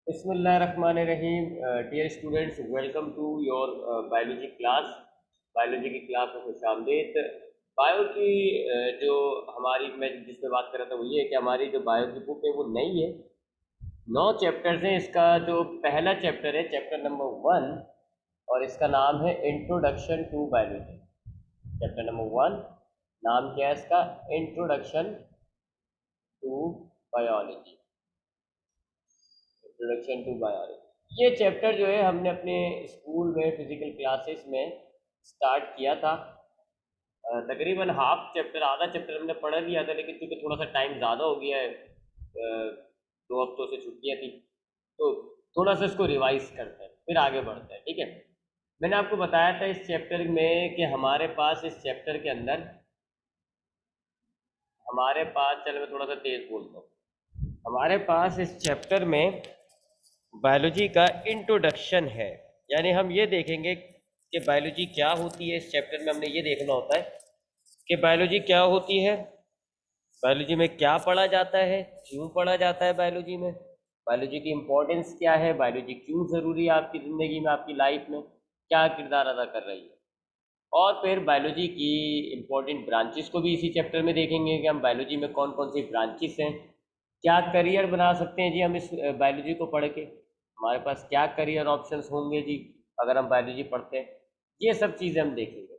बिस्मिल्लाहिर्रहमानिर्रहीम। Dear students, welcome to your biology class. Biology की class में खुश आमदीद। बायो की जो हमारी मैं जिस पे बात कर रहा था वो ये है कि हमारी जो बायो की बुक है वो नई है। 9 चैप्टर्स हैं। इसका जो पहला चैप्टर है चैप्टर नंबर 1, और इसका नाम है introduction to biology. Chapter number 1 नाम क्या है इसका? Introduction to biology. Introduction to biology ये चैप्टर जो है हमने अपने स्कूल में फिजिकल क्लासेस में स्टार्ट किया था। तकरीबन हाफ चैप्टर, आधा चैप्टर हमने पढ़ लिया था, लेकिन क्योंकि थोड़ा सा टाइम ज़्यादा हो गया है, 2 हफ्तों से छुट्टियाँ थी, तो थोड़ा सा इसको रिवाइज करते हैं फिर आगे बढ़ते हैं। ठीक है। मैंने आपको बताया था इस चैप्टर में कि हमारे पास इस चैप्टर के अंदर चलो मैं थोड़ा सा तेज़ बोलता हूँ। हमारे पास इस चैप्टर में बायोलॉजी का इंट्रोडक्शन है, यानी हम ये देखेंगे कि बायोलॉजी क्या होती है। इस चैप्टर में हमने ये देखना होता है कि बायोलॉजी क्या होती है, बायोलॉजी में क्या पढ़ा जाता है, क्यों पढ़ा जाता है बायोलॉजी में, बायोलॉजी की इम्पोर्टेंस क्या है, बायोलॉजी क्यों ज़रूरी है आपकी ज़िंदगी में, आपकी लाइफ में क्या किरदार अदा कर रही है। और फिर बायोलॉजी की इम्पोर्टेंट ब्रांचेस को भी इसी चैप्टर में देखेंगे कि हम बायोलॉजी में कौन कौन सी ब्रांचेस हैं, क्या करियर बना सकते हैं जी हम इस बायोलॉजी को पढ़ के, हमारे पास क्या करियर ऑप्शंस होंगे जी अगर हम बायोलॉजी पढ़ते हैं। ये सब चीज़ें हम देखेंगे।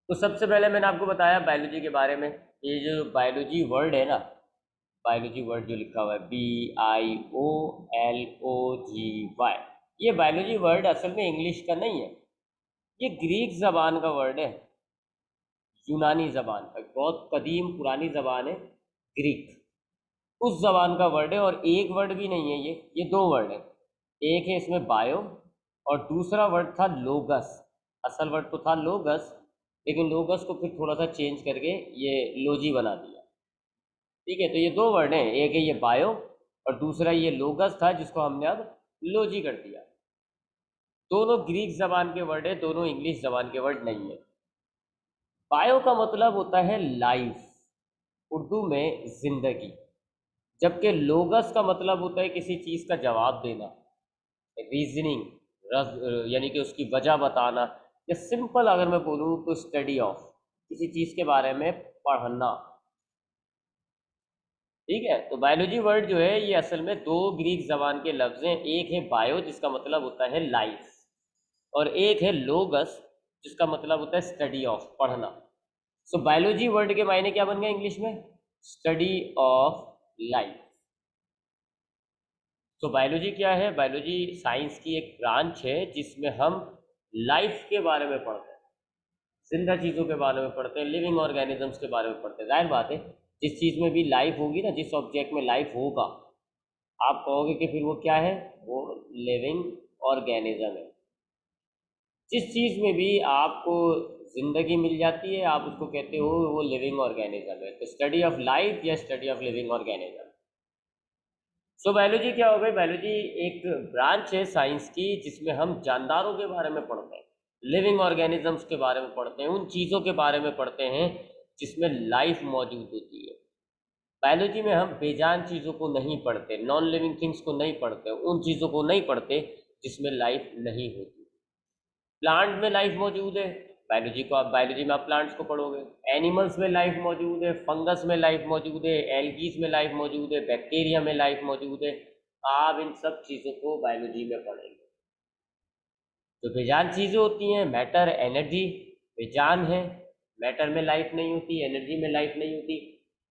तो सबसे पहले मैंने आपको बताया बायोलॉजी के बारे में। ये जो बायोलॉजी वर्ड है ना, बायोलॉजी वर्ड जो लिखा हुआ है BIOLOGY, ये बायोलॉजी वर्ड असल में इंग्लिश का नहीं है, ये ग्रीक ज़बान का वर्ड है, यूनानी ज़बान का, बहुत कदीम पुरानी ज़बान है ग्रीक, उस ज़बान का वर्ड है। और एक वर्ड भी नहीं है ये 2 वर्ड है। एक है इसमें बायो, और दूसरा वर्ड था लोगस। असल वर्ड तो था लोगस, लेकिन लोगस को फिर थोड़ा सा चेंज करके ये लोजी बना दिया। ठीक है, तो ये 2 वर्ड हैं, एक है ये बायो और दूसरा ये लोगस था जिसको हमने अब लोजी कर दिया। दोनों ग्रीक ज़बान के वर्ड है, दोनों इंग्लिश ज़बान के वर्ड नहीं है। बायो का मतलब होता है लाइफ, उर्दू में जिंदगी, जबकि लोगस का मतलब होता है किसी चीज़ का जवाब देना, रीजनिंग, यानी कि उसकी वजह बताना, या सिंपल अगर मैं बोलूँ तो स्टडी ऑफ, किसी चीज़ के बारे में पढ़ना। ठीक है, तो बायोलॉजी वर्ड जो है ये असल में 2 ग्रीक ज़बान के लफ्ज़ हैं। एक है बायो जिसका मतलब होता है लाइफ, और एक है लोगस जिसका मतलब होता है स्टडी ऑफ, पढ़ना। सो बायोलॉजी वर्ड के मायने क्या बन गए इंग्लिश में? Study of life. तो बायोलॉजी क्या है? बायोलॉजी साइंस की एक ब्रांच है जिसमें हम लाइफ के बारे में पढ़ते हैं, जिंदा चीज़ों के बारे में पढ़ते हैं, लिविंग ऑर्गेनिजम्स के बारे में पढ़ते हैं। जाहिर बात है, जिस चीज़ में भी लाइफ होगी ना, जिस ऑब्जेक्ट में लाइफ होगा, आप कहोगे कि फिर वो क्या है? वो लिविंग ऑर्गेनिज्म है। जिस चीज़ में भी आपको ज़िंदगी मिल जाती है आप उसको कहते हो वो लिविंग ऑर्गेनिज्म है। तो स्टडी ऑफ लाइफ या study of living organism. So biology क्या हो गई? बायोलॉजी एक ब्रांच है साइंस की जिसमें हम जानदारों के बारे में पढ़ते हैं, लिविंग ऑर्गेनिजम्स के बारे में पढ़ते हैं, उन चीज़ों के बारे में पढ़ते हैं जिसमें लाइफ मौजूद होती है। बायोलॉजी में हम बेजान चीज़ों को नहीं पढ़ते, नॉन लिविंग थिंग्स को नहीं पढ़ते, उन चीज़ों को नहीं पढ़ते जिसमें लाइफ नहीं होती। प्लांट में लाइफ मौजूद है, बायोलॉजी में आप प्लांट्स को पढ़ोगे। एनिमल्स में लाइफ मौजूद है, फंगस में लाइफ मौजूद है, एल्गीज में लाइफ मौजूद है, बैक्टीरिया में लाइफ मौजूद है। आप इन सब चीज़ों को बायोलॉजी में पढ़ेंगे। जो बेजान चीज़ें होती हैं, मैटर, एनर्जी, बेजान है, मैटर में लाइफ नहीं होती, एनर्जी में लाइफ नहीं होती,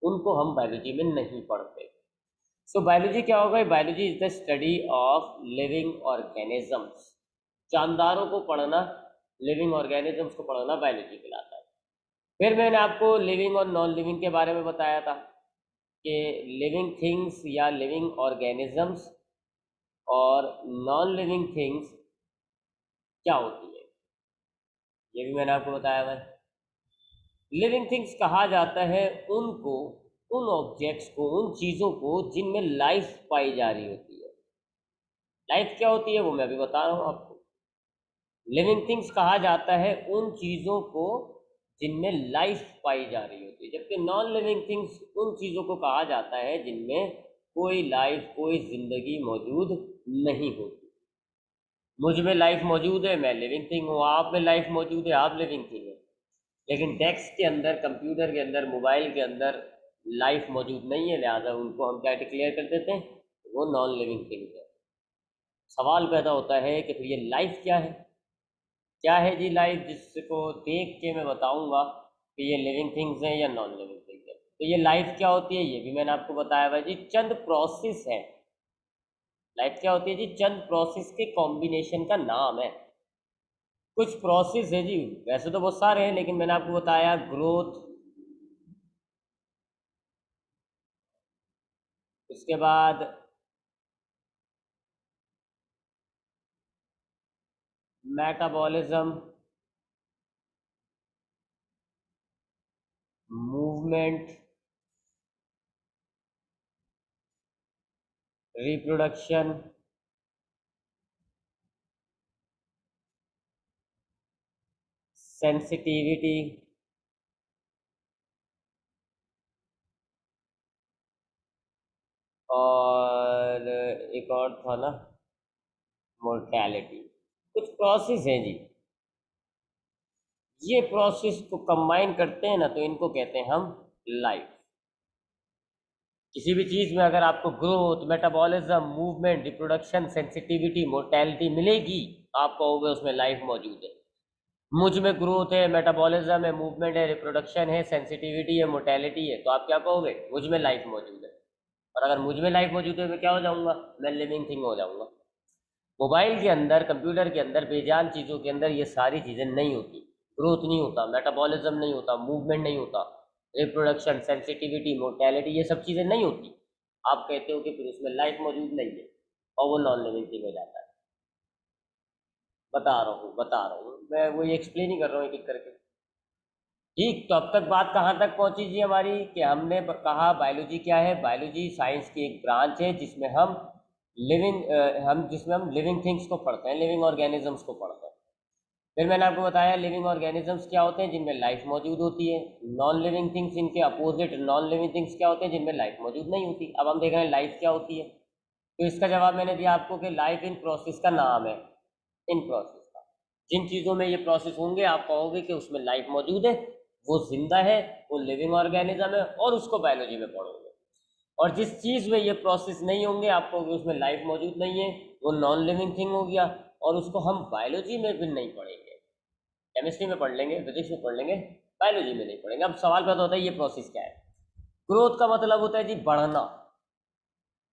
उनको हम बायोलॉजी में नहीं पढ़ते। सो बायोलॉजी क्या होगा? Biology is the study of living organisms. जानदारों को पढ़ना, लिविंग ऑर्गेनिजम्स को पढ़ना बायोलॉजी कहलाता है। फिर मैंने आपको लिविंग और नॉन लिविंग के बारे में बताया था कि लिविंग थिंग्स या लिविंग ऑर्गेनिजम्स और नॉन लिविंग थिंग्स क्या होती है, ये भी मैंने आपको बताया था। लिविंग थिंग्स कहा जाता है उनको, उन ऑब्जेक्ट्स को, उन चीज़ों को जिनमें लाइफ पाई जा रही होती है। लाइफ क्या होती है वो मैं अभी बता रहा हूँ आपको। लिविंग थिंग्स कहा जाता है उन चीज़ों को जिनमें लाइफ पाई जा रही होती है, जबकि नॉन लिविंग थिंग्स उन चीज़ों को कहा जाता है जिनमें कोई लाइफ, कोई जिंदगी मौजूद नहीं होती। मुझ में लाइफ मौजूद है, मैं लिविंग थिंग हूँ, आप में लाइफ मौजूद है, आप लिविंग थिंग है। लेकिन डेस्क के अंदर, कंप्यूटर के अंदर, मोबाइल के अंदर लाइफ मौजूद नहीं है, लिहाजा उनको हम क्या डिक्लेयर कर देते हैं, वो नॉन लिविंग थिंग है। सवाल पैदा होता है कि फिर ये लाइफ क्या है? क्या है जी लाइफ, जिसको देख के मैं बताऊंगा कि ये लिविंग थिंग्स हैं या नॉन लिविंग थिंग्स है। तो ये लाइफ क्या होती है, ये भी मैंने आपको बताया भाई जी, चंद प्रोसेस है। लाइफ क्या होती है जी? चंद प्रोसेस के कॉम्बिनेशन का नाम है। कुछ प्रोसेस है जी, वैसे तो बहुत सारे हैं, लेकिन मैंने आपको बताया ग्रोथ, उसके बाद मेटाबॉलिज्म, मूवमेंट, रिप्रोडक्शन, सेंसिटिविटी, और एक और था ना, मोर्टेलिटी। कुछ प्रोसेस हैं जी, ये प्रोसेस को कंबाइन करते हैं ना, तो इनको कहते हैं हम लाइफ। किसी भी चीज़ में अगर आपको growth, metabolism, movement, reproduction, sensitivity, mortality मिलेगी, आप कहोगे उसमें लाइफ मौजूद है। मुझ में ग्रोथ है, मेटाबॉलिज्म है, मूवमेंट है, रिप्रोडक्शन है, सेंसिटिविटी है, मोर्टेलिटी है, तो आप क्या कहोगे, मुझ में लाइफ मौजूद है। और अगर मुझ में लाइफ मौजूद है, मैं क्या हो जाऊंगा, मैं लिविंग थिंग हो जाऊंगा। मोबाइल के अंदर, कंप्यूटर के अंदर, बेजान चीज़ों के अंदर ये सारी चीज़ें नहीं होती। ग्रोथ नहीं होता, मेटाबॉलिज्म नहीं होता, मूवमेंट नहीं होता, रिप्रोडक्शन, सेंसिटिविटी, मोर्टेलिटी, ये सब चीज़ें नहीं होती। आप कहते हो कि फिर उसमें लाइफ मौजूद नहीं है और वो नॉन लिविंग थिंग हो जाता है। बता रहा हूँ मैं, वही एक्सप्लेन ही कर रहा हूँ एक एक करके। ठीक, तो अब तक बात कहाँ तक पहुँची जी हमारी, कि हमने कहा बायोलॉजी क्या है। बायोलॉजी साइंस की एक ब्रांच है जिसमें हम जिसमें हम लिविंग थिंग्स को पढ़ते हैं, लिविंग ऑर्गेनिजम्स को पढ़ते हैं। फिर मैंने आपको बताया लिविंग ऑर्गेनिजम्स क्या होते हैं, जिनमें लाइफ मौजूद होती है। नॉन लिविंग थिंग्स, इनके अपोजिट नॉन लिविंग थिंग्स क्या होते हैं, जिनमें लाइफ मौजूद नहीं होती। अब हम देख रहे हैं लाइफ क्या होती है। तो इसका जवाब मैंने दिया आपको कि लाइफ इन प्रोसेस का नाम है, इन प्रोसेस का। जिन चीज़ों में ये प्रोसेस होंगे, आप कहोगे कि उसमें लाइफ मौजूद है, वो जिंदा है, वो लिविंग ऑर्गेनिज्म है, और उसको बायोलॉजी में पढ़ोगे। और जिस चीज़ में ये प्रोसेस नहीं होंगे, आप कहोगे उसमें लाइफ मौजूद नहीं है, वो नॉन लिविंग थिंग हो गया, और उसको हम बायोलॉजी में भी नहीं पढ़ेंगे। केमिस्ट्री में पढ़ लेंगे, फिजिक्स में पढ़ लेंगे, बायोलॉजी में नहीं पढ़ेंगे। अब सवाल पैदा होता है ये प्रोसेस क्या है। ग्रोथ का मतलब होता है जी बढ़ना,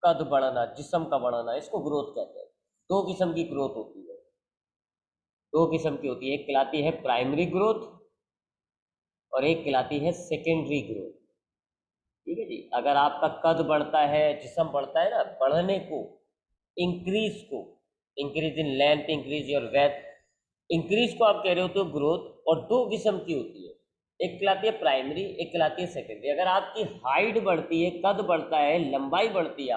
कद बढ़ना, जिस्म का बढ़ना, इसको ग्रोथ कहते हैं। दो किस्म की ग्रोथ होती है, दो किस्म की होती है, एक कहलाती है प्राइमरी ग्रोथ और एक कहलाती है सेकेंडरी ग्रोथ। ठीक है जी, अगर आपका कद बढ़ता है, जिस्म बढ़ता है ना, बढ़ने को, इंक्रीज को, increase in length, increase your width, increase को आप कह रहे हो तो ग्रोथ। और दो किस्म की होती है, एक कहलाती है प्राइमरी, एक कहलाती है सेकेंडरी। अगर आपकी हाइट बढ़ती है, कद बढ़ता है, लंबाई बढ़ती है,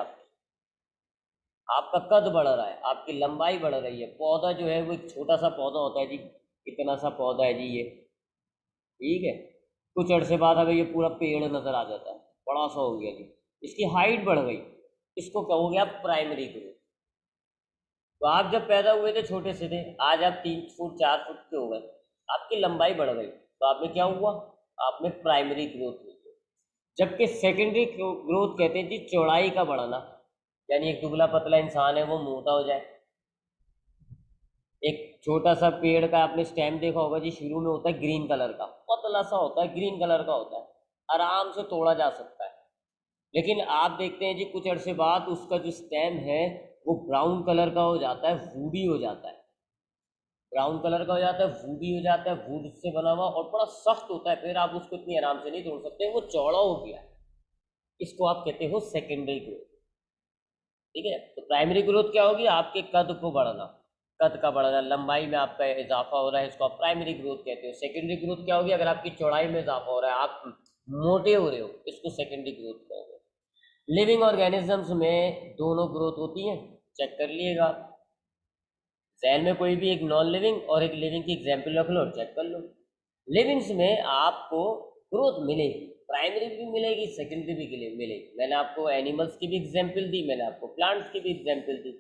आपका कद बढ़ रहा है, आपकी लंबाई बढ़ रही है, पौधा जो है वो एक छोटा सा पौधा होता है जी, कितना सा पौधा है जी ये, ठीक है, कुछ अरसे बाद हमें ये पूरा पेड़ नजर आ जाता है, बड़ा सा हो गया जी, इसकी हाइट बढ़ गई, इसको कहोगे आप प्राइमरी ग्रोथ। तो आप जब पैदा हुए थे छोटे से थे, आज आप 3 फुट 4 फुट के हो गए, आपकी लंबाई बढ़ गई, तो आप में क्या हुआ, आप में प्राइमरी ग्रोथ हुई। जबकि सेकेंडरी ग्रोथ कहते हैं जी चौड़ाई का बढ़ना, यानी एक दुबला पतला इंसान है वो मोटा हो जाए। एक छोटा सा पेड़ का आपने स्टेम देखा होगा जी, शुरू में होता है ग्रीन कलर का, पतला सा होता है, ग्रीन कलर का होता है, आराम से तोड़ा जा सकता है। लेकिन आप देखते हैं जी कुछ अरसे बाद उसका जो स्टेम है वो ब्राउन कलर का हो जाता है, वूडी हो जाता है, ब्राउन कलर का हो जाता है, वूडी हो जाता है, वुड से बना हुआ, और बड़ा सख्त होता है, फिर आप उसको इतनी आराम से नहीं तोड़ सकते, वो चौड़ा हो गया। इसको आप कहते हो सेकेंडरी ग्रोथ। ठीक है, तो प्राइमरी ग्रोथ क्या होगी, आपके कद को बढ़ना, कद का बढ़ना, लंबाई में आपका इजाफा हो रहा है, इसको आप प्राइमरी ग्रोथ कहते हो। सेकेंडरी ग्रोथ क्या होगी, अगर आपकी चौड़ाई में इजाफा हो रहा है, आप मोटे हो रहे हो, इसको सेकेंडरी ग्रोथ कहोगे। लिविंग ऑर्गेनिजम्स में दोनों ग्रोथ होती हैं, चेक कर लिएगा। जहन में कोई भी एक नॉन लिविंग और एक लिविंग की एग्जाम्पल रख लो और चेक कर लो। लिविंग्स में आपको ग्रोथ मिलेगी, प्राइमरी भी मिलेगी, सेकेंडरी भी मिलेगी। मैंने आपको एनिमल्स की भी एग्जाम्पल दी, मैंने आपको प्लांट्स की भी एग्जाम्पल दी।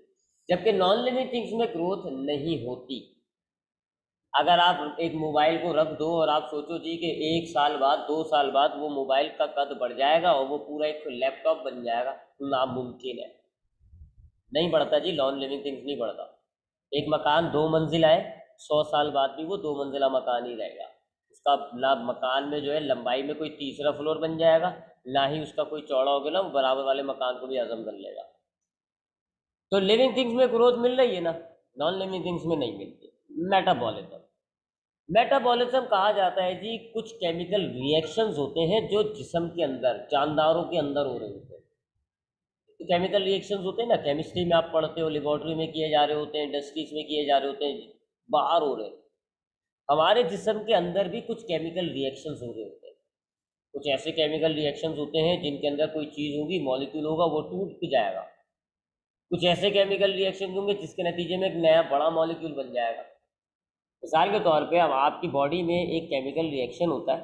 जबकि नॉन लिविंग थिंग्स में ग्रोथ नहीं होती। अगर आप एक मोबाइल को रख दो और आप सोचो जी कि 1 साल बाद 2 साल बाद वो मोबाइल का कद बढ़ जाएगा और वो पूरा एक लैपटॉप बन जाएगा, नामुमकिन है, नहीं बढ़ता जी। नॉन लिविंग थिंग्स नहीं बढ़ता। एक मकान 2 मंजिला है, 100 साल बाद भी वो 2 मंजिला मकान ही रहेगा। उसका ना मकान में जो है लंबाई में कोई तीसरा फ्लोर बन जाएगा, ना ही उसका कोई चौड़ा हो गया ना वो बराबर वाले मकान को भी हजम कर लेगा। तो लिविंग थिंग्स में ग्रोथ मिल रही है ना, नॉन लिविंग थिंग्स में नहीं मिलती। मेटाबॉलिज्म, मेटाबॉलिज्म कहा जाता है जी कुछ केमिकल रिएक्शंस होते हैं जो जिस्म के अंदर, जानदारों के अंदर हो रहे होते हैं। तो केमिकल रिएक्शंस होते हैं ना, केमिस्ट्री में आप पढ़ते हो, लेबोरेटरी में किए जा रहे होते हैं, इंडस्ट्रीज में किए जा रहे होते हैं, बाहर हो रहे हैं। हमारे जिस्म के अंदर भी कुछ केमिकल रिएक्शंस हो रहे होते हैं। कुछ ऐसे केमिकल रिएक्शंस होते हैं जिनके अंदर कोई चीज़ होगी, मॉलिक्यूल होगा, वो टूट के जाएगा। कुछ ऐसे केमिकल रिएक्शन होंगे जिसके नतीजे में एक नया बड़ा मॉलिक्यूल बन जाएगा। मिसाल के तौर पे अब आपकी बॉडी में एक केमिकल रिएक्शन होता है,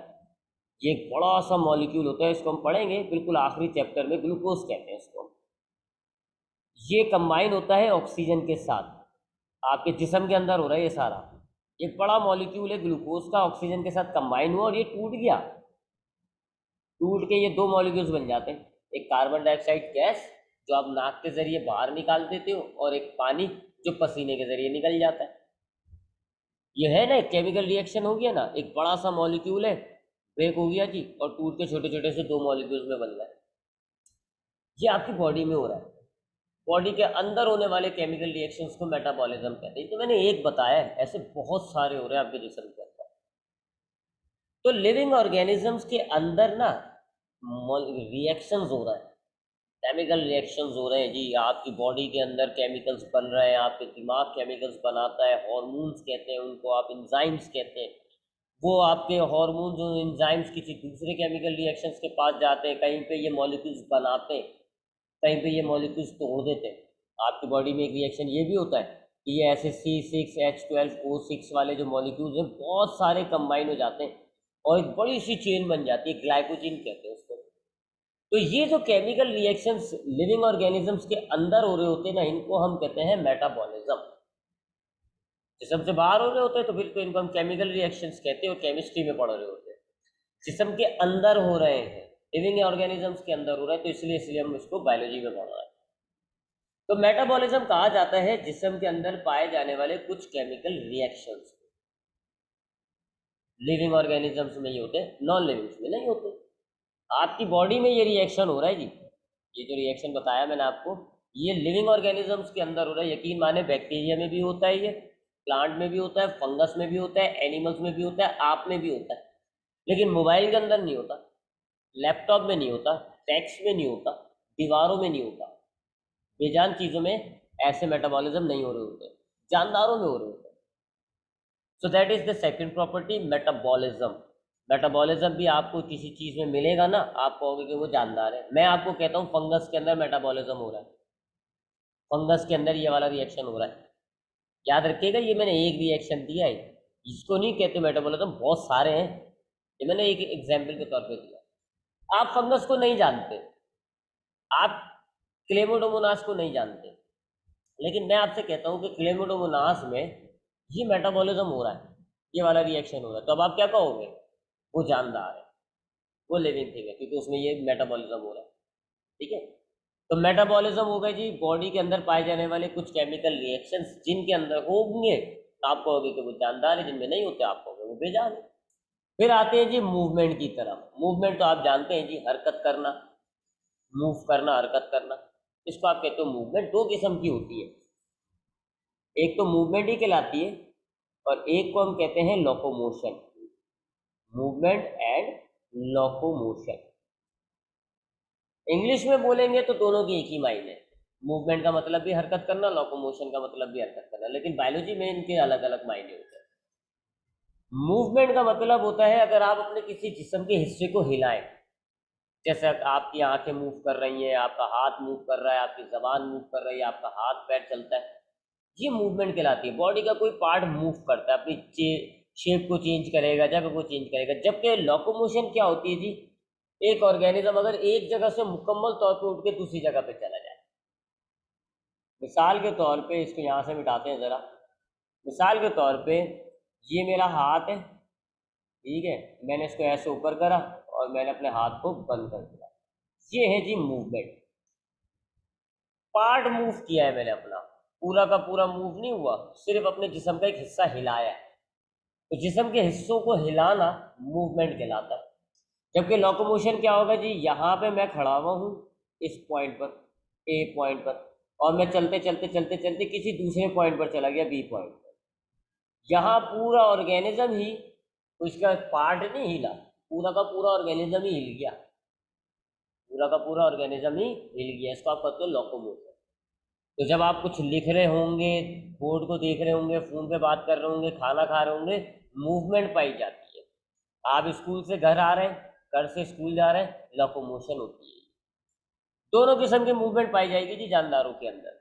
ये एक बड़ा सा मॉलिक्यूल होता है, इसको हम पढ़ेंगे बिल्कुल आखिरी चैप्टर में, ग्लूकोज कहते हैं इसको। ये कंबाइन होता है ऑक्सीजन के साथ, आपके जिस्म के अंदर हो रहा है ये सारा। एक बड़ा मॉलिक्यूल है ग्लूकोज का, ऑक्सीजन के साथ कंबाइन हुआ और ये टूट गया। टूट के ये 2 मॉलिक्यूल्स बन जाते हैं, एक कार्बन डाइऑक्साइड गैस जो आप नाक के जरिए बाहर निकाल देते हो, और एक पानी जो पसीने के जरिए निकल जाता है। ये है ना, एक केमिकल रिएक्शन हो गया ना, एक बड़ा सा मॉलिक्यूल है, ब्रेक हो गया जी, और टूट के छोटे छोटे से 2 मॉलिक्यूल्स में बन गए। ये आपकी बॉडी में हो रहा है। बॉडी के अंदर होने वाले केमिकल रिएक्शंस को मेटाबॉलिज्म कहते हैं। तो मैंने एक बताया है, ऐसे बहुत सारे हो रहे हैं आपके जिस्म के अंदर। तो लिविंग ऑर्गेनिजम्स के अंदर ना रिएक्शंस हो रहा है, केमिकल रिएक्शंस हो रहे हैं जी। आपकी बॉडी के अंदर केमिकल्स बन रहे हैं, आपके दिमाग केमिकल्स बनाता है, हॉर्मोन्स कहते हैं उनको, आप एंजाइम्स कहते हैं। वो आपके हार्मोन जो एंजाइम्स किसी दूसरे केमिकल रिएक्शंस के पास जाते हैं, कहीं पे ये मॉलिक्यूल्स बनाते हैं, कहीं पे ये मॉलिक्यूल्स तोड़ देते हैं। आपकी बॉडी में एक रिएक्शन ये भी होता है कि ये ऐसे C6H12O6 वाले जो मॉलिक्यूल्स हैं बहुत सारे कंबाइन हो जाते हैं और एक बड़ी सी चेन बन जाती है, ग्लाइकोजन कहते हैं उसको। तो ये जो केमिकल रिएक्शंस लिविंग ऑर्गेनिजम्स के अंदर हो रहे होते हैं ना, इनको हम कहते हैं मेटाबॉलिज्म। जिस्म से बाहर हो रहे होते हैं तो फिर तो इनको हम केमिकल रिएक्शंस कहते हैं और केमिस्ट्री में पढ़ रहे होते हैं। जिस्म के अंदर हो रहे हैं, लिविंग ऑर्गेनिजम्स के अंदर हो रहा है, तो इसलिए हम इसको बायोलॉजी में पढ़ रहे हैं। तो मेटाबॉलिज्म कहा जाता है जिस्म के अंदर पाए जाने वाले कुछ केमिकल रिएक्शंस। लिविंग ऑर्गेनिजम्स में ही होते, नॉन लिविंग्स में नहीं होते। आपकी बॉडी में ये रिएक्शन हो रहा है जी, ये जो रिएक्शन बताया मैंने आपको, ये लिविंग ऑर्गेनिजम्स के अंदर हो रहा है। यकीन माने बैक्टीरिया में भी होता है, ये प्लांट में भी होता है, फंगस में भी होता है, एनिमल्स में भी होता है, आप में भी होता है। लेकिन मोबाइल के अंदर नहीं होता, लैपटॉप में नहीं होता, टेक्स्ट में नहीं होता, दीवारों में नहीं होता। बेजान चीज़ों में ऐसे मेटाबॉलिज्म नहीं हो रहे होते, जानदारों में हो रहे होते। So that is the second property, metabolism. Metabolism भी आपको किसी चीज़ में मिलेगा ना, आप कहोगे कि वो जानदार है। मैं आपको कहता हूँ फंगस के अंदर मेटाबॉलिज्म हो रहा है, फंगस के अंदर ये वाला रिएक्शन हो रहा है। याद रखिएगा, ये मैंने एक रिएक्शन दिया है, इसको नहीं कहते मेटाबॉलिज्म, बहुत सारे हैं, ये मैंने एक एग्जाम्पल के तौर पे दिया। आप फंगस को नहीं जानते, आप क्लेमोडोमोनास को नहीं जानते, लेकिन मैं आपसे कहता हूँ कि क्लेमोडोमोनास में ये मेटाबॉलिज्म हो रहा है, ये वाला रिएक्शन हो रहा है, तो अब आप क्या कहोगे? वो जानदार है, वो लिविंग थिंग है, क्योंकि उसमें ये मेटाबॉलिज्म हो रहा है। ठीक है, तो मेटाबॉलिज्म हो गए जी बॉडी के अंदर पाए जाने वाले कुछ केमिकल रिएक्शंस जिनके अंदर होंगे तो आप कहोगे कि वो जानदार है, जिनमें नहीं होते आप कहोगे वो बेजान है। फिर आते हैं जी मूवमेंट की तरफ। मूवमेंट तो आप जानते हैं जी, हरकत करना, मूव करना, हरकत करना, इसको आप कहते हो मूवमेंट। 2 किस्म की होती है, एक तो मूवमेंट ही कहलाती है और एक को हम कहते हैं locomotion. Movement and locomotion, English में बोलेंगे तो दोनों की एक ही मायने है। मूवमेंट का मतलब भी हरकत करना, लोकोमोशन का मतलब भी हरकत करना, लेकिन बायोलॉजी में इनके अलग अलग मायने होते हैं। मूवमेंट का मतलब होता है अगर आप अपने किसी जिस्म के हिस्से को हिलाएं, जैसे आपकी आंखें मूव कर रही हैं, आपका हाथ मूव कर रहा है, आपकी जबान मूव कर रही है, आपका हाथ पैर चलता है, ये मूवमेंट कहलाती है। बॉडी का कोई पार्ट मूव करता है, अपनी शेप को चेंज करेगा, जगह को चेंज करेगा। जबकि लोकोमोशन क्या होती है जी, एक ऑर्गेनिज्म अगर एक जगह से मुकम्मल तौर पे उठ के दूसरी जगह पे चला जाए, मिसाल के तौर पे इसको यहाँ से मिटाते हैं ज़रा। मिसाल के तौर पे ये मेरा हाथ है, ठीक है, मैंने इसको ऐसे ऊपर करा और मैंने अपने हाथ को बंद कर दिया, ये है जी मूवमेंट। पार्ट मूव किया है मैंने अपना, पूरा का पूरा मूव नहीं हुआ, सिर्फ अपने जिस्म का एक हिस्सा हिलाया है। तो जिस्म के हिस्सों को हिलाना मूवमेंट कहलाता है। जबकि लोकोमोशन क्या होगा जी, यहाँ पे मैं खड़ा हुआ हूँ इस पॉइंट पर, ए पॉइंट पर, और मैं चलते चलते चलते चलते किसी दूसरे पॉइंट पर चला गया, बी पॉइंट पर। यहाँ पूरा ऑर्गेनिज्म ही, तो इसका पार्ट नहीं हिला, पूरा का पूरा ऑर्गेनिज्म ही हिल गया, पूरा का पूरा ऑर्गेनिज्म ही हिल गया। इसको आप कहते हो लोकोमोशन। तो जब आप कुछ लिख रहे होंगे, बोर्ड को देख रहे होंगे, फ़ोन पे बात कर रहे होंगे, खाना खा रहे होंगे, मूवमेंट पाई जाती है। आप स्कूल से घर आ रहे हैं, घर से स्कूल जा रहे हैं, लोकोमोशन होती है। दोनों किस्म की मूवमेंट पाई जाएगी जी जानदारों के अंदर,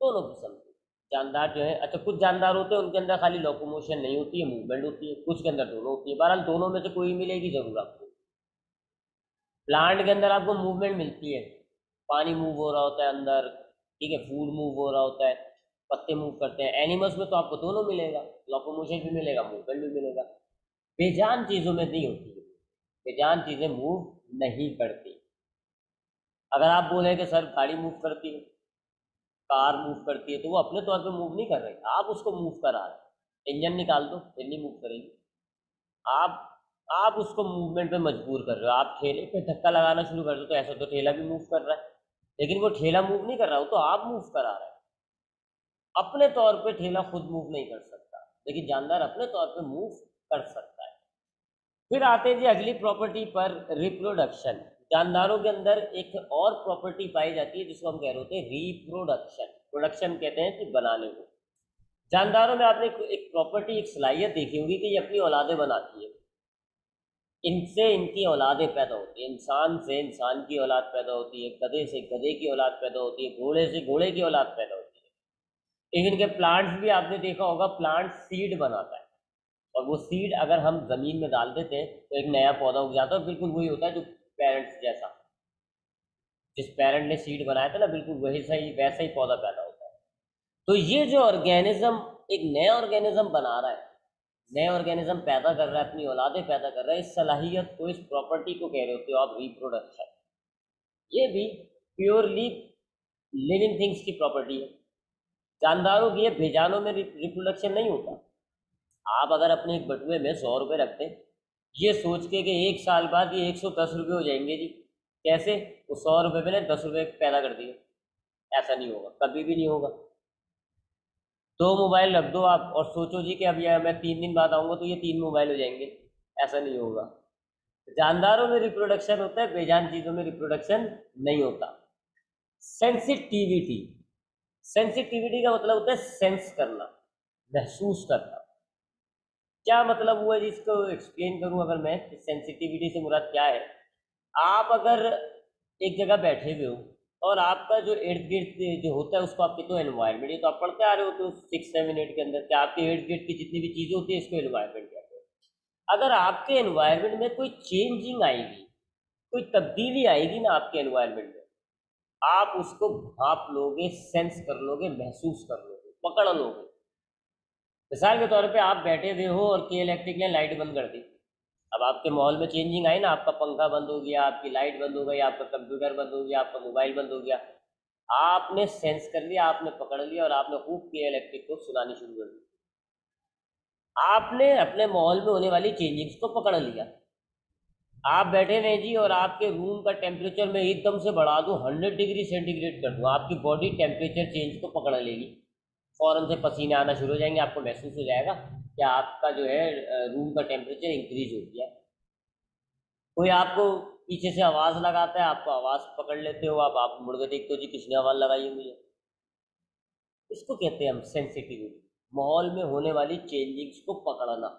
दोनों किस्म की। जानदार जो है, अच्छा कुछ जानदार होते हैं उनके अंदर खाली लोकोमोशन नहीं होती है, मूवमेंट होती है, कुछ के अंदर दोनों होती है। बहरहाल दोनों में से कोई मिलेगी जरूर आपको। प्लांट के अंदर आपको मूवमेंट मिलती है, पानी मूव हो रहा होता है अंदर, ठीक है, फूड मूव हो रहा होता है, पत्ते मूव करते हैं। एनिमल्स में तो आपको दोनों मिलेगा, लोकोमोशन भी मिलेगा, मूवमेंट भी मिलेगा। बेजान चीज़ों में नहीं होती है, बेजान चीज़ें मूव नहीं करती। अगर आप बोलें कि सर गाड़ी मूव करती है, कार मूव करती है, तो वो अपने तौर पे मूव नहीं कर रही, आप उसको मूव करा रहे हैं। इंजन निकाल दो फिर नहीं मूव करेगी। आप आप उसको मूवमेंट पे मजबूर कर रहे हो। आप ठेले पे धक्का लगाना शुरू कर दो तो ऐसा तो ठेला भी मूव कर रहा है, लेकिन वो ठेला मूव नहीं कर रहा, हो तो आप मूव करा रहे हैं। अपने तौर पे ठेला खुद मूव नहीं कर सकता, लेकिन जानदार अपने तौर पे मूव कर सकता है। फिर आते हैं जी अगली प्रॉपर्टी पर, रिप्रोडक्शन। जानदारों के अंदर एक और प्रॉपर्टी पाई जाती है जिसको हम कह रहे होते हैं रिप्रोडक्शन। प्रोडक्शन कहते हैं कि बनाने को। जानदारों में आपने एक प्रॉपर्टी, एक सलाहियत देखी होगी कि ये अपनी औलादें बनाती है, इनसे इनकी औलादें पैदा होती है। इंसान से इंसान की औलाद पैदा होती है, गधे से गधे की औलाद पैदा होती है, घोड़े से घोड़े की औलाद पैदा होती है। इवन के प्लांट्स भी आपने देखा होगा, प्लांट सीड बनाता है, और वो सीड अगर हम ज़मीन में डाल देते हैं तो एक नया पौधा उग जाता है, बिल्कुल वही होता है जो पेरेंट्स जैसा, जिस पेरेंट ने सीड बनाया था ना, बिल्कुल वही सही वैसा ही पौधा पैदा होता है। तो ये जो ऑर्गेनिज्म एक नया ऑर्गेनिज्म बना रहा है, नए ऑर्गेनिज्म पैदा कर रहा है, अपनी औलादें पैदा कर रहा है, इस सलाहियत को, इस प्रॉपर्टी को कह रहे होते हो आप रिप्रोडक्शन। ये भी प्योरली लिविंग थिंग्स की प्रॉपर्टी है, जानदारों की है, बेजानों में रिप्रोडक्शन नहीं होता। आप अगर अपने एक बटुए में 100 रुपये रख दें, ये सोच के कि 1 साल बाद ये 110 रुपये हो जाएंगे जी, कैसे? वो 100 रुपये मैंने 10 रुपये पैदा कर दिए, ऐसा नहीं होगा, कभी भी नहीं होगा। 2 मोबाइल रख दो आप और सोचो जी कि अब यह मैं 3 दिन बाद आऊँगा तो ये 3 मोबाइल हो जाएंगे, ऐसा नहीं होगा। जानदारों में रिप्रोडक्शन होता है, बेजान चीज़ों में रिप्रोडक्शन नहीं होता। सेंसिटिविटी, सेंसिटिविटी का मतलब होता है सेंस करना, महसूस करना। क्या मतलब हुआ जिसको एक्सप्लेन करूं अगर मैं, सेंसिटिविटी से मुराद क्या है। आप अगर एक जगह बैठे हुए हो और आपका जो इर्द गिर्द जो होता है उसको आप कहते हो एनवायरनमेंट, ये तो आप पढ़ते आ रहे हो तो 6-7 8 के अंदर, क्या आपके इर्द गिर्द की जितनी भी चीज़ें होती है इसको एनवायरनमेंट कहते हैं। अगर आपके एनवायरनमेंट में कोई चेंजिंग आएगी, कोई तब्दीली आएगी ना आपके एनवायरनमेंट में, आप उसको भाप लोगे, सेंस कर लोगे, महसूस कर लोगे, पकड़ लोगे। मिसाल के तौर पे आप बैठे हुए हो और के इलेक्ट्रिक ने लाइट बंद कर दी, अब आपके माहौल में चेंजिंग आई ना, आपका पंखा बंद हो गया, आपकी लाइट बंद हो गई, आपका कंप्यूटर बंद हो गया, आपका मोबाइल बंद हो गया। आपने सेंस कर लिया, आपने पकड़ लिया और आपने खूब के इलेक्ट्रिक को सुनानी शुरू कर दी। आपने अपने माहौल में होने वाली चेंजिंग्स को पकड़ लिया। आप बैठे हुए जी और आपके रूम का टेम्परेचर मैं एकदम से बढ़ा दूँ, 100 डिग्री सेंटीग्रेड कर दूँ, आपकी बॉडी टेम्परेचर चेंज को पकड़ लेगी, फ़ौरन से पसीने आना शुरू हो जाएंगे, आपको महसूस हो जाएगा कि आपका जो है रूम का टेम्परेचर इंक्रीज हो गया। कोई आपको पीछे से आवाज़ लगाता है, आपको आवाज़ पकड़ लेते हो, आप मुड़ के देखते हो जी किसने आवाज़ लगाई है मुझे। इसको कहते हैं हम सेंसिटिविटी, माहौल में होने वाली चेंजिंग्स को पकड़ना।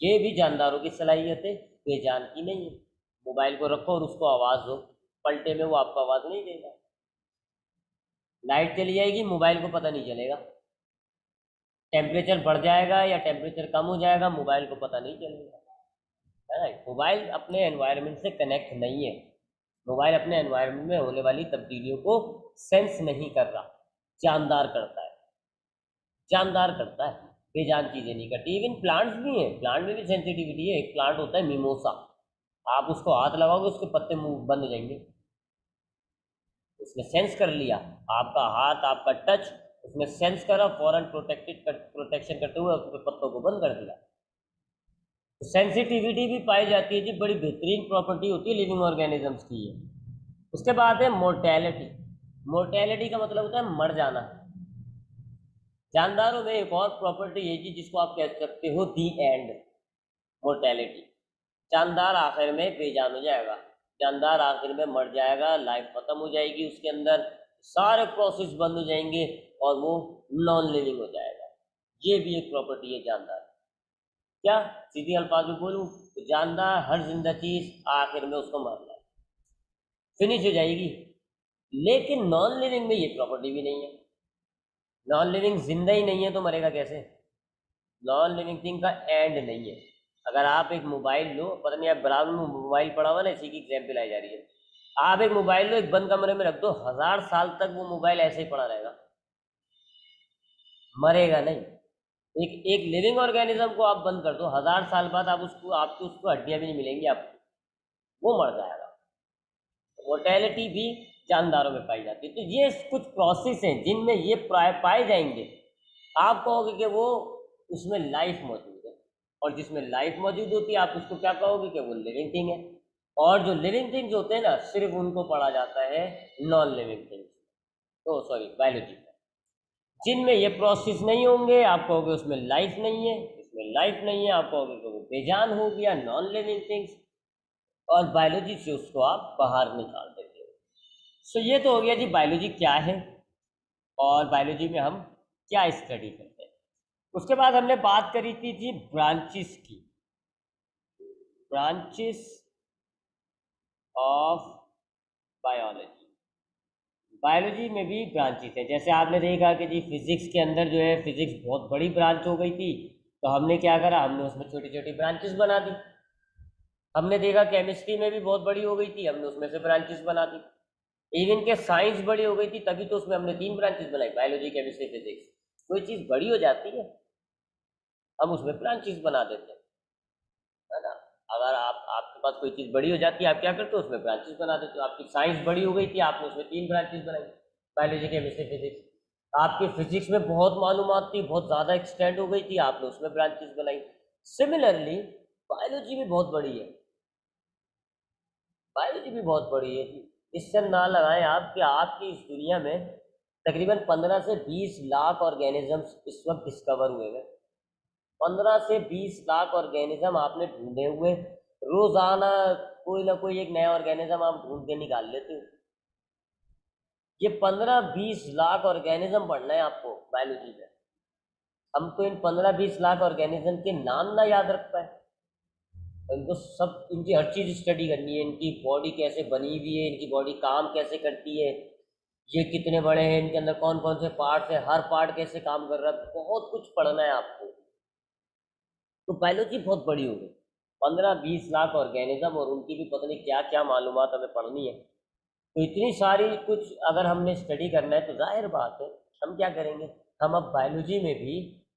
ये भी जानदारों की सलाहियत है, बेजान की नहीं है। मोबाइल को रखो और उसको आवाज़ दो, पलटे में वो आपको आवाज़ नहीं देगा। लाइट चली जाएगी, मोबाइल को पता नहीं चलेगा। टेम्परेचर बढ़ जाएगा या टेम्परेचर कम हो जाएगा, मोबाइल को पता नहीं चलेगा। है ना। मोबाइल अपने एनवायरनमेंट से कनेक्ट नहीं है, मोबाइल अपने एनवायरनमेंट में होने वाली तब्दीलियों को सेंस नहीं कर रहा, जानदार करता है, जानदार करता है, बेजान चीजें नहीं करती। इवन प्लांट्स भी हैं, प्लांट में भी सेंसिटिविटी है। एक प्लांट होता है मिमोसा, आप उसको हाथ लगाओगे उसके पत्ते मुंह बंद हो जाएंगे, उसने सेंस कर लिया, आपका हाथ आपका टच उसने सेंस करा, फौरन प्रोटेक्शन करते हुए अपने पत्तों को बंद कर दिया। सेंसिटिविटी भी पाई जाती है जी, बड़ी बेहतरीन प्रॉपर्टी होती है लिविंग ऑर्गेनिजम्स की ये। उसके बाद है मोर्टेलिटी। मोर्टेलिटी का मतलब होता है मर जाना। जानदारों में एक और प्रॉपर्टी है जी जिसको आप कह सकते हो दी एंड, मोर्टेलिटी। जानदार आखिर में बेजान हो जाएगा, जानदार आखिर में मर जाएगा, लाइफ खत्म हो जाएगी, उसके अंदर सारे प्रोसेस बंद हो जाएंगे और वो नॉन लिविंग हो जाएगा। ये भी एक प्रॉपर्टी है जानदार। क्या सीधी अल्फाज में बोलूं तो जानदार हर जिंदा चीज आखिर में उसको मरना है, फिनिश हो जाएगी। लेकिन नॉन लिविंग में ये प्रॉपर्टी भी नहीं है। नॉन लिविंग जिंदा ही नहीं है तो मरेगा कैसे। नॉन लिविंग थिंग का एंड नहीं है। अगर आप एक मोबाइल लो, पता नहीं आप बराबर में मोबाइल पड़ा हुआ ना, इसी की एग्जाम्पल आई जा रही है। आप एक मोबाइल लो, एक बंद कमरे में रख दो, 1000 साल तक वो मोबाइल ऐसे ही पड़ा रहेगा, मरेगा नहीं। एक एक लिविंग ऑर्गेनिज्म को आप बंद कर दो, 1000 साल बाद आप उसको, आपको उसको हड्डियां भी नहीं मिलेंगी आपको, वो मर जाएगा। मोर्टेलिटी भी जानदारों में पाई जाती है। तो ये कुछ प्रोसेस हैं जिनमें ये पाए जाएंगे, आप कहोगे कि वो उसमें लाइफ मौजूद है, और जिसमें लाइफ मौजूद होती है आप उसको क्या कहोगे कि वो लिविंग थिंग है। और जो लिविंग थिंग्स होते हैं ना, सिर्फ उनको पढ़ा जाता है नॉन लिविंग थिंग्स, तो सॉरी बायोलॉजी में। जिनमें ये प्रोसेस नहीं होंगे आप कहोगे उसमें लाइफ नहीं है, इसमें लाइफ नहीं है आप कहोगे कि वो बेजान हो गया, नॉन लिविंग थिंग्स। और बायोलॉजी से उसको आप बाहर निकाल देते हो। सो ये तो हो गया जी बायोलॉजी क्या है और बायोलॉजी में हम क्या स्टडी करते हैं। उसके बाद हमने बात करी थी जी ब्रांचेस की, ब्रांचेस ऑफ बायोलॉजी। बायोलॉजी में भी ब्रांचेस हैं, जैसे आपने देखा कि जी फिजिक्स के अंदर जो है फिजिक्स बहुत बड़ी ब्रांच हो गई थी, तो हमने क्या करा, हमने उसमें छोटी छोटी ब्रांचेस बना दी। हमने देखा केमिस्ट्री में भी बहुत बड़ी हो गई थी, हमने उसमें से ब्रांचेस बना दी। इवन के साइंस बड़ी हो गई थी, तभी तो उसमें हमने 3 ब्रांचेस बनाई, बायोलॉजी केमिस्ट्री फिजिक्स। कोई चीज़ बड़ी हो जाती है हम उसमें ब्रांचेस बना देते हैं, है ना। अगर आपके पास कोई चीज़ बड़ी हो जाती है आप क्या करते हो, उसमें ब्रांचेस बना देते हो। आपकी साइंस बड़ी हो गई थी, आपने उसमें 3 ब्रांचेस बनाई, बायोलॉजी केमिस्ट्री फिजिक्स। आपकी फिजिक्स में बहुत मालूमात थी, बहुत ज़्यादा एक्सटेंड हो गई थी, आपने उसमें ब्रांचेस बनाई। सिमिलरली बायोलॉजी भी बहुत बड़ी है, बायोलॉजी भी बहुत बड़ी है जी। इससे ना लगाएं आप कि आपकी इस दुनिया में तकरीबन 15 से 20 लाख ऑर्गेनिजम्स इस वक्त डिस्कवर हुए हैं। 15 से 20 लाख ऑर्गेनिज्म आपने ढूंढे हुए, रोजाना कोई ना कोई एक नया ऑर्गेनिज्म आप ढूंढ के निकाल लेते हो। ये 15-20 लाख ऑर्गेनिज्म पढ़ना है आपको बायोलॉजी में। हम तो इन 15-20 लाख ऑर्गेनिज्म के नाम ना याद रख पाए, इनको सब, इनकी हर चीज़ स्टडी करनी है, इनकी बॉडी कैसे बनी हुई है, इनकी बॉडी काम कैसे करती है, ये कितने बड़े हैं, इनके अंदर कौन कौन से पार्ट्स हैं, हर पार्ट कैसे काम कर रहा है, बहुत कुछ पढ़ना है आपको। तो बायोलॉजी बहुत बड़ी हो गई, 15-20 लाख ऑर्गेनिज्म और उनकी भी पता नहीं क्या क्या मालूमात हमें पढ़नी है। तो इतनी सारी कुछ अगर हमने स्टडी करना है तो जाहिर बात है हम क्या करेंगे, हम अब बायोलॉजी में भी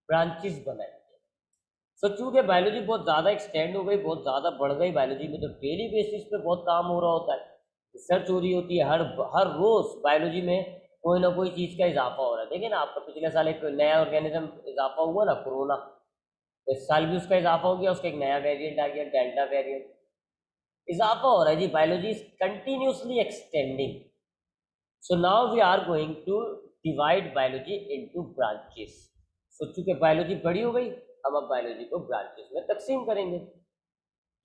ब्रांचेस बनाएंगे। सो चूँकि बायोलॉजी बहुत ज़्यादा एक्सटेंड हो गई, बहुत ज़्यादा बढ़ गई बायोलॉजी में, तो डेली बेसिस पे बहुत काम हो रहा होता है, रिसर्च हो रही होती है, हर हर रोज़ बायोलॉजी में कोई ना कोई चीज़ का इजाफा हो रहा है। देखिए ना, आपका पिछले साल एक नया ऑर्गेनिज्म इजाफा हुआ ना, कोरोना, इस साल भी उसका इजाफा हो गया, उसका एक नया वेरिएंट आ गया, डेल्टा वेरिएंट। इजाफा हो रहा है जी, biology is continuously extending. So now we are going to divide biology into branches. So चूंकि बायोलॉजी बड़ी हो गई, हम अब बायोलॉजी को ब्रांचेस में तकसीम करेंगे।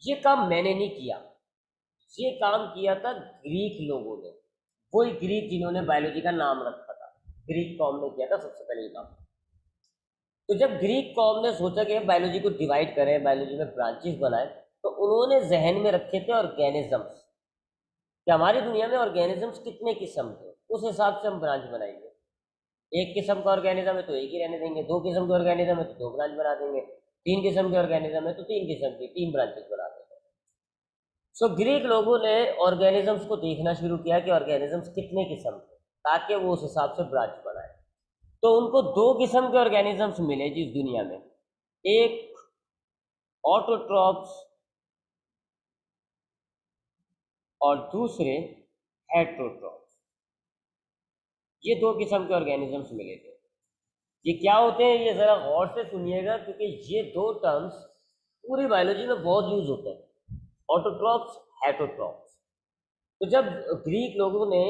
ये काम मैंने नहीं किया, ये काम किया था ग्रीक लोगों ने, वही ग्रीक जिन्होंने बायोलॉजी का नाम रखा था, ग्रीक कॉम ने किया था सबसे पहले ये काम। तो जब ग्रीक कॉम ने सोचा कि बायोलॉजी को डिवाइड करें, बायोलॉजी में ब्रांचेस बनाए, तो उन्होंने जहन में रखे थे ऑर्गेनिजम्स, कि हमारी दुनिया में ऑर्गेनिजम्स कितने किस्म के, उस हिसाब से हम ब्रांच बनाएंगे। एक किस्म का ऑर्गेनिज्म है तो एक ही रहने देंगे, 2 किस्म के ऑर्गेनिज्म है तो 2 ब्रांच बना देंगे, 3 किस्म के ऑर्गेनिज्म है तो 3 किस्म की 3 ब्रांचेस बना देंगे। सो ग्रीक लोगों ने ऑर्गेनिजम्स को देखना शुरू किया कि ऑर्गेनिजम्स कितने किस्म के, ताकि वो उस हिसाब से ब्रांच बनाए। तो उनको दो किस्म के ऑर्गेनिजम्स मिले जिस दुनिया में, एक ऑटोट्रॉप्स और दूसरे हेट्रोट्रॉप्स। ये दो किस्म के ऑर्गेनिजम्स मिले थे। ये क्या होते हैं, ये जरा गौर से सुनिएगा, क्योंकि ये दो टर्म्स पूरी बायोलॉजी में बहुत यूज होते हैं, ऑटोट्रॉप्स, हेट्रोट्रॉप्स। तो जब ग्रीक लोगों ने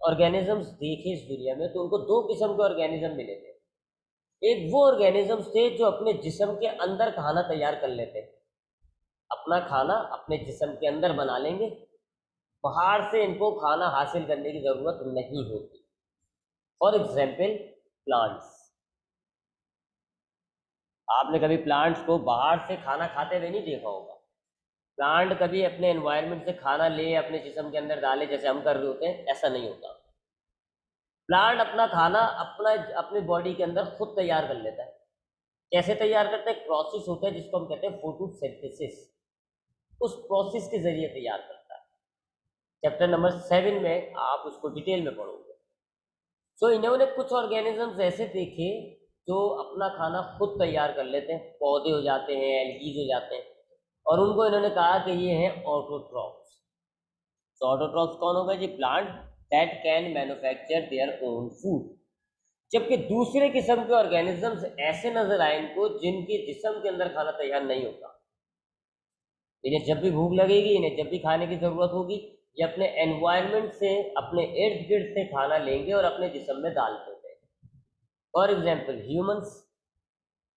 ऑर्गेनिजम्स देखे इस दुनिया में, तो उनको दो किस्म के ऑर्गेनिज्म मिले थे। एक वो ऑर्गेनिजम्स थे जो अपने जिस्म के अंदर खाना तैयार कर लेते, अपना खाना अपने जिस्म के अंदर बना लेंगे, बाहर से इनको खाना हासिल करने की जरूरत नहीं होती। For example plants. आपने कभी प्लांट्स को बाहर से खाना खाते हुए नहीं देखा होगा। प्लांट कभी अपने एनवायरनमेंट से खाना ले अपने जिस्म के अंदर डाले जैसे हम कर रहे होते हैं, ऐसा नहीं होता। प्लांट अपना खाना अपनी बॉडी के अंदर खुद तैयार कर लेता है। कैसे तैयार करता है? एक प्रोसेस होता है जिसको हम कहते हैं फोटोसिंथेसिस। उस प्रोसेस के जरिए तैयार करता है। चैप्टर नंबर 7 में आप उसको डिटेल में पढ़ोगे। सो इन्होंने कुछ ऑर्गेनिजम्स ऐसे देखे जो अपना खाना खुद तैयार कर लेते हैं, पौधे हो जाते हैं, एल्गीज हो जाते हैं, और उनको इन्होंने कहा कि ये हैं ऑटोट्रॉप्स। तो ऑटोट्रॉप्स कौन होगा जी? Plant that can manufacture their own food. जबकि दूसरे किस्म के ऑर्गेनिजम्स ऐसे नजर आए इनको जिनके जिस्म के अंदर खाना तैयार नहीं होता। इन्हें जब भी भूख लगेगी, इन्हें जब भी खाने की जरूरत होगी, ये अपने एनवायरनमेंट से, अपने इर्द गिर्द से खाना लेंगे और अपने जिस्म में डाल देंगे। फॉर एग्जाम्पल ह्यूमंस,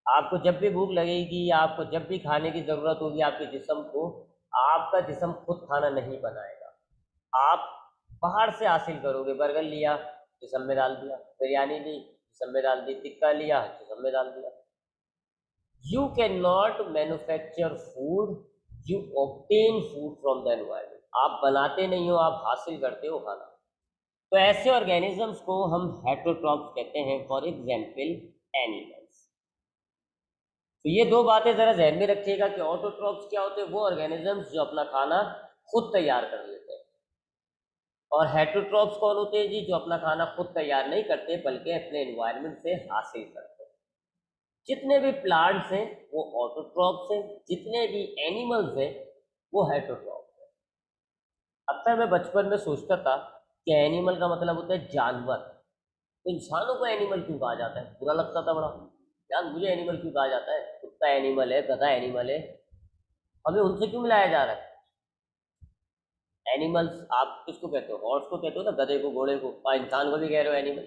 आपको जब भी भूख लगेगी या आपको जब भी खाने की ज़रूरत होगी आपके जिस्म को, आपका जिस्म खुद खाना नहीं बनाएगा, आप बाहर से हासिल करोगे। बर्गर लिया, जिस्म में डाल दिया, बिरयानी ली, जिस्म में डाल दी, टिक्का लिया, जिस्म में डाल दिया। You can not manufacture food, you obtain food from the environment. आप बनाते नहीं हो, आप हासिल करते हो खाना। तो ऐसे ऑर्गेनिजम्स को हम हेट्रोट्रॉप्स कहते हैं। For example animals. तो ये दो बातें जरा जहन में रखिएगा कि ऑटोट्रॉप्स क्या होते हैं? वो ऑर्गेनिजम्स जो अपना खाना खुद तैयार कर लेते हैं। और हेट्रोट्रॉप्स कौन होते हैं जी? जो अपना खाना खुद तैयार नहीं करते बल्कि अपने एनवायरनमेंट से हासिल करते हैं। जितने भी प्लांट्स हैं वो ऑटोट्रॉप्स हैं, जितने भी एनिमल्स हैं वो हेट्रोट्रॉप्स हैं। अक्सर मैं बचपन में सोचता था कि एनिमल का मतलब होता है जानवर। तो इंसानों को एनिमल क्यों कहा जाता है? बुरा लगता था बड़ा यार, मुझे एनिमल क्यों कहा जाता है? कुत्ता एनिमल है, गधा एनिमल है, हमें उनसे क्यों मिलाया जा रहा है? एनिमल्स आप किसको कहते हो? हॉर्स को कहते हो ना, गधे को, घोड़े को, और इंसान को भी कह रहे हो एनिमल।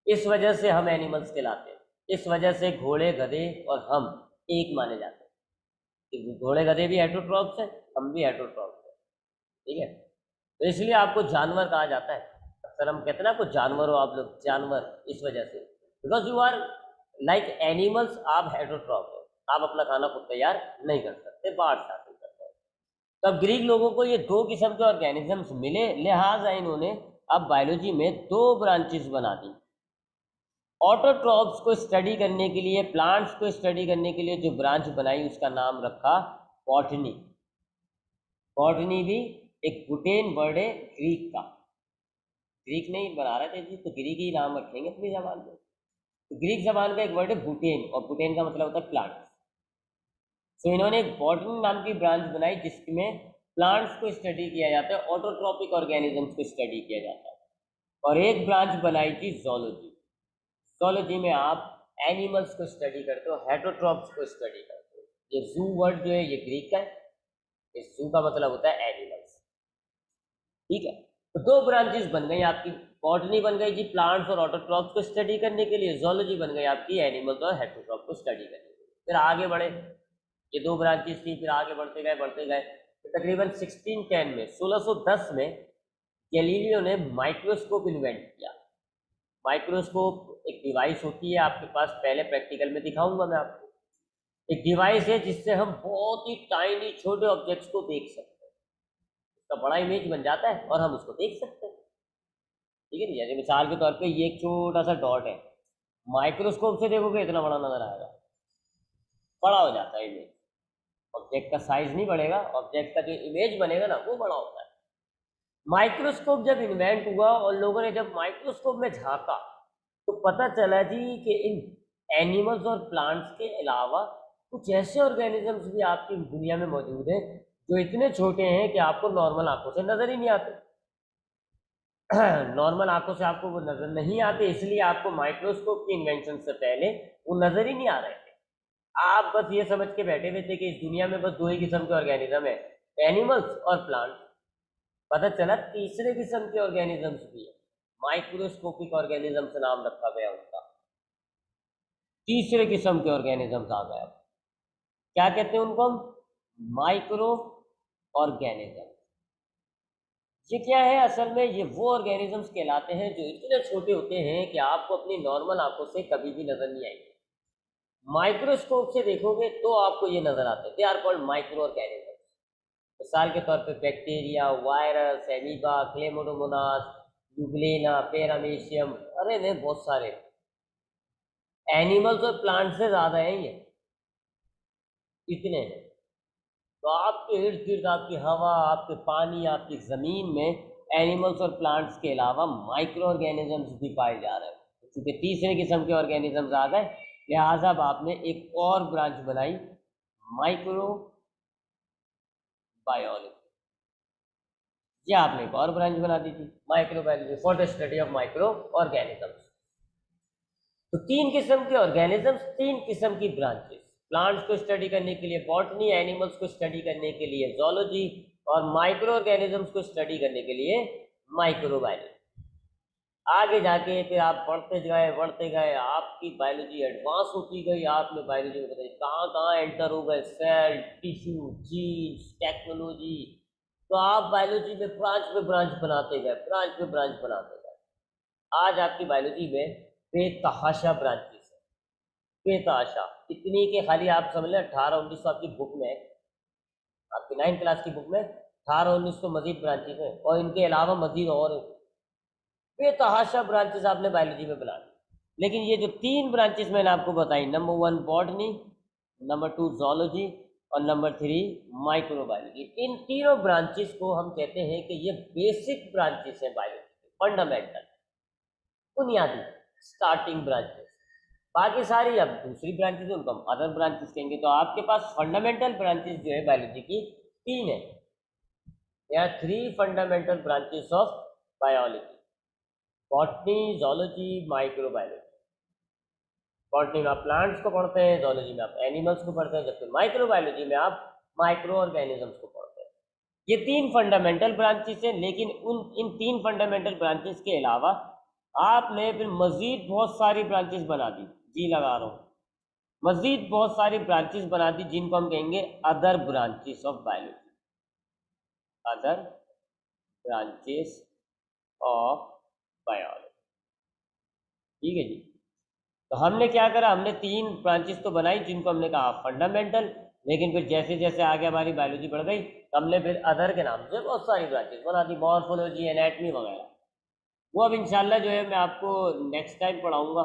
इस वजह से हम एनिमल्स कहलाते हैं। इस वजह से घोड़े, गधे और हम एक माने जाते हैं कि घोड़े गधे भी हेट्रोट्रॉप्स हैं, हम भी हेट्रोट्रॉप्स हैं। ठीक है, तो इसलिए आपको जानवर कहा जाता है। अक्सर हम कहते हैं ना आपको जानवर हो, आप लोग जानवर, इस वजह से, because you are like animals, आप हेट्रोट्रॉप हो, आप अपना खाना खुद तैयार नहीं कर सकते, बाहर से हासिल करते हैं। तो अब ग्रीक लोगों को ये दो किस्म के ऑर्गेनिजम्स मिले, लिहाजा इन्होंने अब बायोलॉजी में दो ब्रांचेस बना दी। ऑटोट्रॉप्स को स्टडी करने के लिए, प्लांट्स को स्टडी करने के लिए जो ब्रांच बनाई उसका नाम रखा बॉटनी। बॉटनी भी एक बुटेन वर्ड है ग्रीक का। ग्रीक नहीं बना रहे थे जी, तो ग्रीक ही नाम रखेंगे अपनी जबान में। तो ग्रीक जबान का एक वर्ड है बुटेन, और बुटेन का मतलब होता है प्लांट। तो इन्होंने एक बॉटनी नाम की ब्रांच बनाई जिसमें प्लांट्स को स्टडी किया जाता है, ऑटोट्रॉपिक ऑर्गेनिजम्स को स्टडी किया जाता है। और एक ब्रांच बनाई थी जोलॉजी। जोलॉजी में आप एनिमल्स को स्टडी करते हो, हेट्रोट्रॉप्स को स्टडी करते हो। ये जू वर्ड जो है ये ग्रीक का है, इस जू का मतलब होता है एनिमल्स। ठीक है, तो दो ब्रांचेस बन गई आपकी। बॉटनी बन गई जी प्लांट्स और ऑटोट्रॉप्स को स्टडी करने के लिए, जोलॉजी बन गई आपकी एनिमल्स और हेट्रोट्रॉप को स्टडी करने के लिए। फिर आगे बढ़े, ये दो ब्रांचेस थी, फिर आगे बढ़ते गए बढ़ते गए। तो तकरीबन 1610 में, 1610 में गैलीलियो ने माइक्रोस्कोप इन्वेंट किया। माइक्रोस्कोप एक डिवाइस होती है आपके पास, पहले प्रैक्टिकल में दिखाऊंगा मैं आपको। एक डिवाइस है जिससे हम बहुत ही टाइनी छोटे ऑब्जेक्ट्स को देख सकते हैं। उसका बड़ा इमेज बन जाता है और हम उसको देख सकते हैं। ठीक है, जैसे मिसाल के तौर पे ये एक छोटा सा डॉट है, माइक्रोस्कोप से देखोगे इतना बड़ा नजर आएगा, बड़ा हो जाता है इमेज। ऑब्जेक्ट का साइज नहीं बढ़ेगा, ऑब्जेक्ट का जो इमेज बनेगा ना वो बड़ा होता है। माइक्रोस्कोप जब इन्वेंट हुआ और लोगों ने जब माइक्रोस्कोप में झांका तो पता चला जी कि इन एनिमल्स और प्लांट्स के अलावा कुछ ऐसे ऑर्गेनिजम्स भी आपकी दुनिया में मौजूद हैं जो इतने छोटे हैं कि आपको नॉर्मल आंखों से नजर ही नहीं आते। नॉर्मल आंखों से आपको वो नजर नहीं आते, इसलिए आपको माइक्रोस्कोप की इन्वेंशन से पहले वो नजर ही नहीं आ रहे थे। आप बस ये समझ के बैठे हुए थे कि इस दुनिया में बस दो ही किस्म के ऑर्गेनिज्म है, एनिमल्स और प्लांट। पता चला तीसरे किस्म के ऑर्गेनिजम्स भी है, माइक्रोस्कोपिक ऑर्गेनिजम्स नाम रखा गया उनका। तीसरे किस्म के ऑर्गेनिजम्स आ गए। क्या कहते हैं उनको हम? Micro organism. ये क्या है असल में? ये वो ऑर्गेनिजम्स कहलाते हैं जो इतने छोटे होते हैं कि आपको अपनी नॉर्मल आंखों से कभी भी नजर नहीं आएंगे। माइक्रोस्कोप से देखोगे तो आपको ये नजर आते हैं। They are called microorganisms. मिसाल के तौर पे bacteria, virus, amoeba, chlamydomonas, euglena, paramecium, अरे नहीं बहुत सारे एनिमल्स और प्लांट से ज्यादा हैं ये, इतने हैं। तो आपके इर्द गिर्द, आपकी हवा, आपके पानी, आपकी ज़मीन में एनिमल्स और प्लांट्स के अलावा माइक्रो ऑर्गेनिजम्स भी पाए जा रहे हैं। क्योंकि तीसरे किस्म के ऑर्गेनिजम्स आ गए, लिहाजा अब आपने एक और ब्रांच बनाई, माइक्रो बायोलॉजी। ये आपने एक और ब्रांच बना दी थी, micro biology for the study of micro organisms. तो तीन किस्म के ऑर्गेनिजम्स, तीन किस्म की ब्रांचेस। प्लांट्स को स्टडी करने के लिए बॉटनी, एनिमल्स को स्टडी करने के लिए जोलॉजी, और माइक्रो ऑर्गेनिजम्स को स्टडी करने के लिए माइक्रोबायोलॉजी। आगे जाके फिर आप बढ़ते गए, आपकी बायोलॉजी एडवांस होती गई। आपने बायोलॉजी में बताइए कहाँ कहाँ एंटर हो गए, सेल, टिश्यू, जीन्स, टेक्नोलॉजी। तो आप बायोलॉजी में ब्रांच बनाते गए, ब्रांच पे ब्रांच बनाते गए। आज आपकी बायोलॉजी में बेतहाशा ब्रांचेस है, बेतहाशा। इतनी के खाली आप समझ लें 18-19 आपकी बुक में, आपकी 9th क्लास की बुक में 18-19 तो मजीद ब्रांचेस हैं, और इनके अलावा मजीद और बेतहाशा ब्रांचेस आपने बायोलॉजी में बना ली। लेकिन ये जो तीन ब्रांचेस मैंने आपको बताई, नंबर 1 बॉटनी, नंबर 2 जोलॉजी, और नंबर 3 माइक्रोबायोलॉजी, इन तीनों ब्रांचेस को हम कहते हैं कि ये बेसिक ब्रांचेस हैं बायोलॉजी, फंडामेंटल, बुनियादी, स्टार्टिंग ब्रांचेस। बाकी सारी अब दूसरी ब्रांचेस उनको हम अदर ब्रांचेस कहेंगे। तो आपके पास फंडामेंटल ब्रांचेस जो है बायोलॉजी की तीन है। यहाँ 3 fundamental branches of biology, botany, zoology, microbiology. Botany में आप प्लांट्स को पढ़ते हैं, जोलॉजी में आप एनिमल्स को पढ़ते हैं, जबकि माइक्रोबायोलॉजी में आप माइक्रो ऑर्गेनिजम्स को पढ़ते हैं। ये 3 फंडामेंटल ब्रांचेस हैं। लेकिन इन 3 फंडामेंटल ब्रांचेस के अलावा आपने फिर मजीद बहुत सारी ब्रांचेस बना दी, जी लगा रहा हूँ, मजीद बहुत सारी ब्रांचेस बना दी जिनको हम कहेंगे other branches of biology, other branches of biology. ठीक है जी। तो हमने क्या करा, हमने 3 ब्रांचेस तो बनाई जिनको हमने कहा फंडामेंटल। लेकिन फिर जैसे जैसे आगे हमारी बायोलॉजी बढ़ गई तो हमने फिर अदर के नाम से बहुत सारी ब्रांचेस बना दी, मॉर्फोलॉजी, एनाटमी वगैरह। वो अब इंशाल्लाह जो है मैं आपको नेक्स्ट टाइम पढ़ाऊँगा।